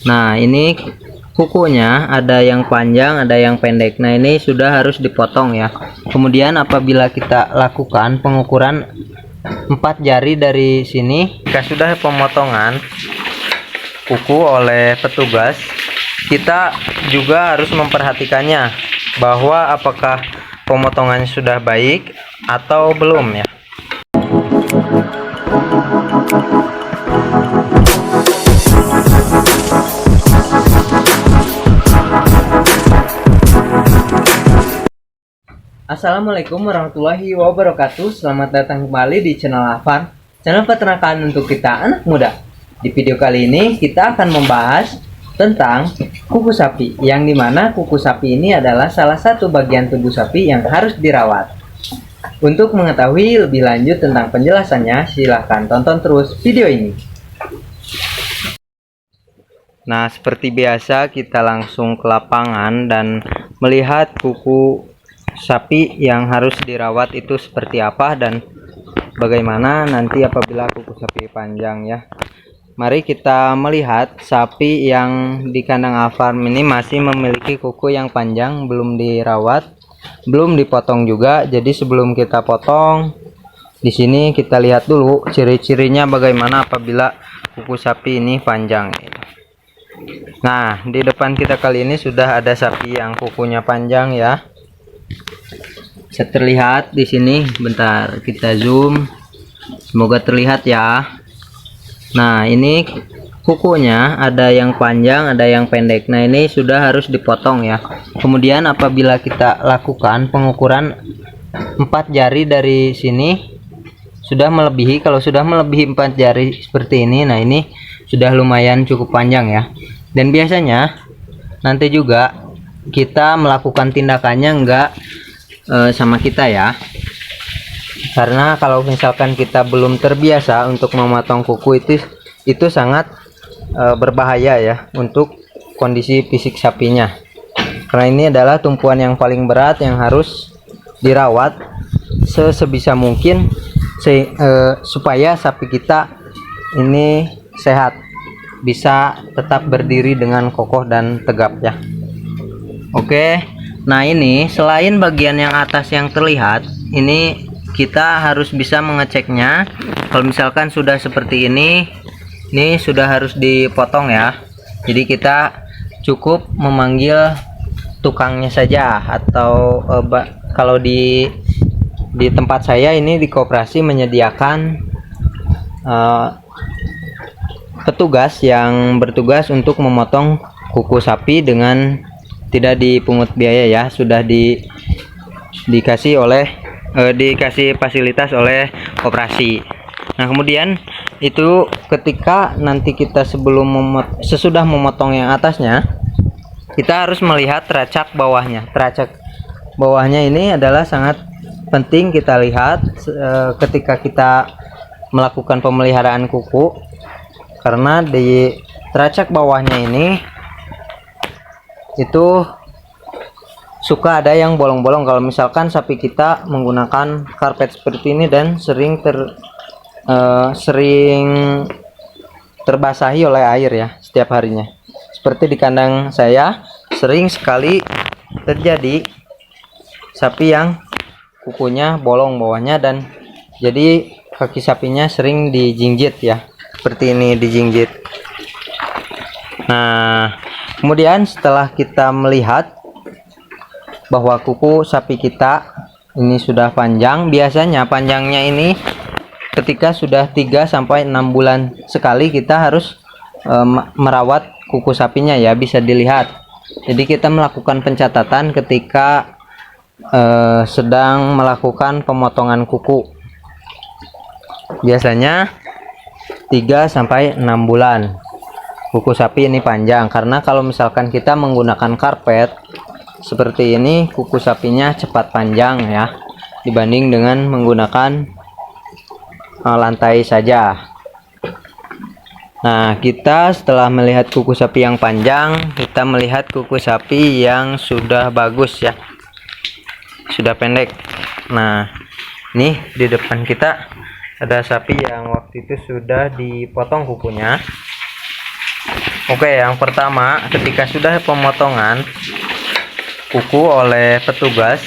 Nah, ini kukunya ada yang panjang, ada yang pendek. Nah, ini sudah harus dipotong ya. Kemudian apabila kita lakukan pengukuran 4 jari dari sini, jika sudah pemotongan kuku oleh petugas, kita juga harus memperhatikannya bahwa apakah pemotongannya sudah baik atau belum ya. Assalamualaikum warahmatullahi wabarakatuh. Selamat datang kembali di channel Afan, channel peternakan untuk kita anak muda. Di video kali ini kita akan membahas tentang kuku sapi, yang dimana kuku sapi ini adalah salah satu bagian tubuh sapi yang harus dirawat. Untuk mengetahui lebih lanjut tentang penjelasannya, silahkan tonton terus video ini. Nah, seperti biasa kita langsung ke lapangan dan melihat kuku sapi yang harus dirawat itu seperti apa dan bagaimana nanti apabila kuku sapi panjang ya. Mari kita melihat sapi yang di kandang Alfarm ini masih memiliki kuku yang panjang, belum dirawat, belum dipotong juga. Jadi sebelum kita potong, di sini kita lihat dulu ciri-cirinya bagaimana apabila kuku sapi ini panjang. Nah, di depan kita kali ini sudah ada sapi yang kukunya panjang ya. Bisa terlihat di sini, bentar kita zoom, semoga terlihat ya. Nah, ini kukunya ada yang panjang, ada yang pendek. Nah, ini sudah harus dipotong ya. Kemudian apabila kita lakukan pengukuran 4 jari dari sini, sudah melebihi, kalau sudah melebihi 4 jari seperti ini, nah ini sudah lumayan cukup panjang ya. Dan biasanya nanti juga kita melakukan tindakannya enggak sama kita ya, karena kalau misalkan kita belum terbiasa untuk memotong kuku itu sangat berbahaya ya untuk kondisi fisik sapinya, karena ini adalah tumpuan yang paling berat yang harus dirawat sebisa mungkin supaya sapi kita ini sehat, bisa tetap berdiri dengan kokoh dan tegap ya. Oke, nah ini selain bagian yang atas yang terlihat, ini kita harus bisa mengeceknya. Kalau misalkan sudah seperti ini sudah harus dipotong ya. Jadi kita cukup memanggil tukangnya saja, atau kalau di tempat saya ini di koperasi menyediakan petugas yang bertugas untuk memotong kuku sapi dengan tidak dipungut biaya ya, sudah dikasih fasilitas oleh koperasi. Nah, kemudian itu ketika nanti kita sesudah memotong yang atasnya, kita harus melihat teracak bawahnya. Teracak bawahnya ini adalah sangat penting kita lihat ketika kita melakukan pemeliharaan kuku, karena di teracak bawahnya ini itu suka ada yang bolong-bolong kalau misalkan sapi kita menggunakan karpet seperti ini dan sering terbasahi oleh air ya setiap harinya. Seperti di kandang saya sering sekali terjadi sapi yang kukunya bolong bawahnya, dan jadi kaki sapinya sering dijinjit ya, seperti ini dijinjit. Nah, kemudian setelah kita melihat bahwa kuku sapi kita ini sudah panjang, biasanya panjangnya ini ketika sudah 3-6 bulan sekali kita harus merawat kuku sapinya ya, bisa dilihat. Jadi kita melakukan pencatatan ketika sedang melakukan pemotongan kuku. Biasanya 3-6 bulan kuku sapi ini panjang, karena kalau misalkan kita menggunakan karpet seperti ini, kuku sapinya cepat panjang ya dibanding dengan menggunakan lantai saja. Nah, kita setelah melihat kuku sapi yang panjang, kita melihat kuku sapi yang sudah bagus ya, sudah pendek. Nah, ini di depan kita ada sapi yang waktu itu sudah dipotong kukunya. Oke, yang pertama, ketika sudah pemotongan kuku oleh petugas,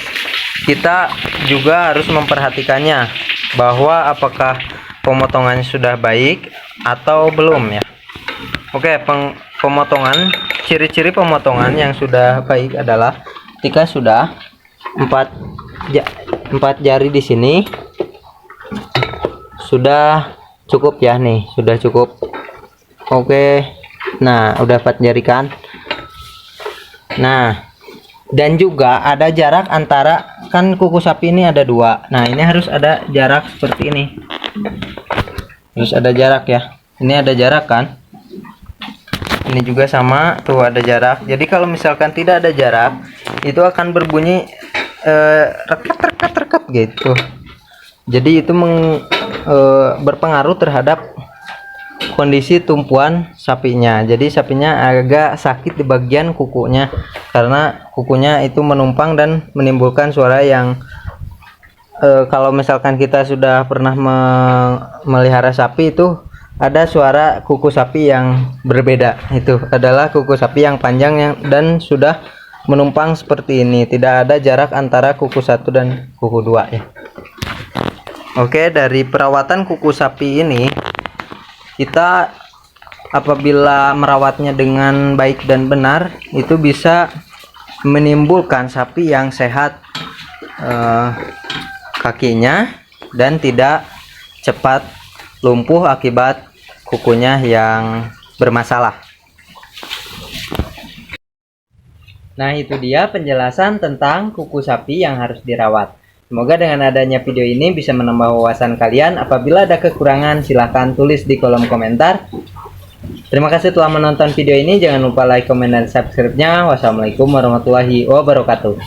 kita juga harus memperhatikannya bahwa apakah pemotongannya sudah baik atau belum ya. Oke, pemotongan, ciri-ciri pemotongan yang sudah baik adalah ketika sudah empat jari di sini sudah cukup ya, nih sudah cukup. Oke, nah udah 4 jari kan. Nah, dan juga ada jarak antara, kan kuku sapi ini ada 2. Nah, ini harus ada jarak seperti ini, harus ada jarak ya. Ini ada jarak kan, ini juga sama tuh, ada jarak. Jadi kalau misalkan tidak ada jarak, itu akan berbunyi rekat gitu. Jadi itu berpengaruh terhadap kondisi tumpuan sapinya. Jadi sapinya agak sakit di bagian kukunya karena kukunya itu menumpang dan menimbulkan suara yang kalau misalkan kita sudah pernah melihara sapi, itu ada suara kuku sapi yang berbeda. Itu adalah kuku sapi yang panjang dan sudah menumpang seperti ini, tidak ada jarak antara kuku 1 dan kuku 2 ya. Oke, dari perawatan kuku sapi ini, kita apabila merawatnya dengan baik dan benar, itu bisa menimbulkan sapi yang sehat kakinya dan tidak cepat lumpuh akibat kukunya yang bermasalah. Nah, itu dia penjelasan tentang kuku sapi yang harus dirawat. Semoga dengan adanya video ini bisa menambah wawasan kalian. Apabila ada kekurangan, silahkan tulis di kolom komentar. Terima kasih telah menonton video ini. Jangan lupa like, komen, dan subscribe-nya. Wassalamualaikum warahmatullahi wabarakatuh.